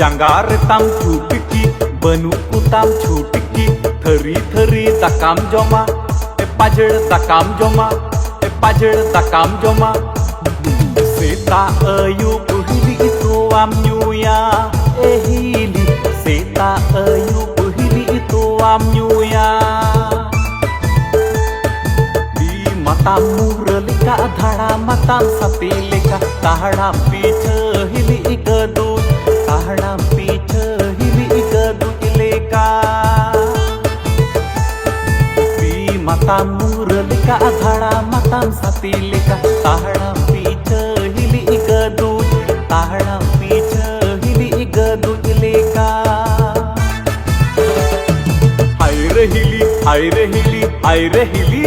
जंगार ताम चुटकी बनु कुताम छुटकी थरी थरी तकाम जमा पाजड़ तकाम जमा पाजड़ तकाम जमा सेता अयु पुहिली तुआम न्यूया एहिली सेता अयु पुहिली तुआम न्यूया di matam muralika dhara matam sapilika tahada picha hili ikadu tahada picha hili ikadu ileka di matam muralika dhara matam sapilika tahada picha hili ikadu tahada picha hili ikadu ileka हाय रे हिली हाय रे हिली हाय रे हिली